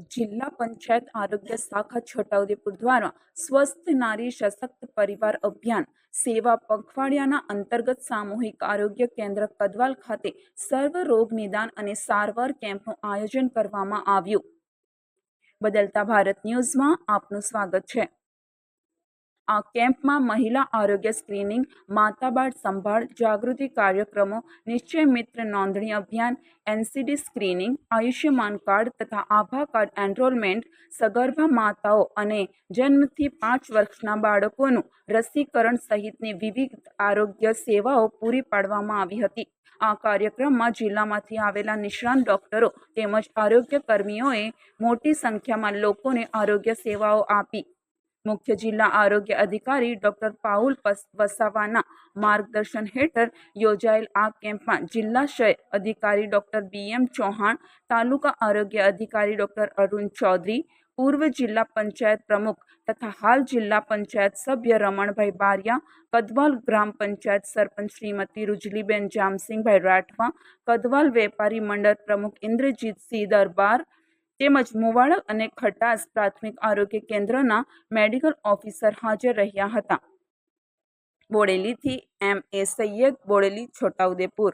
जिला पंचायत आरोग्य शाखा छोटाउदेपुर द्वारा स्वस्थ नारी सशक्त परिवार अभियान सेवा पखवाड़ियाना अंतर्गत सामूहिक आरोग्य केन्द्र कदवाल खाते सर्व रोग निदान અને સારવાર કેમ્પનું આયોજન કરવામાં આવ્યું। બદલતા ભારત ન્યૂઝમાં આપનું સ્વાગત છે। આ કેમ્પમાં મહિલા આરોગ્ય સ્ક્રીનિંગ, માતા બાળ સંભાળ જાગૃતિ કાર્યક્રમો, નિશ્ચય મિત્ર નોંધણી અભિયાન, એનસીડી સ્ક્રીનિંગ, આયુષ્યમાન કાર્ડ તથા આભા કાર્ડ એનરોલમેન્ટ, સગર્ભા માતાઓ અને જન્મથી 5 વર્ષના બાળકોનું રસીકરણ સહિતની વિવિધ આરોગ્ય સેવાઓ પૂરી પાડવામાં આવી હતી। આ કાર્યક્રમમાં જિલ્લામાંથી આવેલા નિષ્ણાત ડોક્ટરો તેમજ આરોગ્ય કર્મીઓએ મોટી સંખ્યામાં લોકોને આરોગ્ય સેવાઓ આપી। मुख्य जिला आरोग्य अधिकारी डॉक्टर पाउल वसावाना मार्गदर्शन हेठळ योजायेल आ केम्प में जिला क्षय अधिकारी डॉक्टर BM चौहान, तालुका आरोग्य अधिकारी डॉक्टर अरुण चौधरी, पूर्व जिला पंचायत प्रमुख तथा हाल जिला पंचायत सभ्य रमणभाई बारिया, कदवाल ग्राम पंचायत सरपंच श्रीमती रुजलीबेन जामसिंहभाई राठवा, कदवाल वेपारी मंडल प्रमुख इंद्रजीत सिंह दरबार તેમજ મુવાડા અને ખટાસ પ્રાથમિક આરોગ્ય કેન્દ્રના મેડિકલ ઓફિસર હાજર રહ્યા હતા। બોડેલીથી MA સૈયદ, બોડેલી, છોટાઉદેપુર।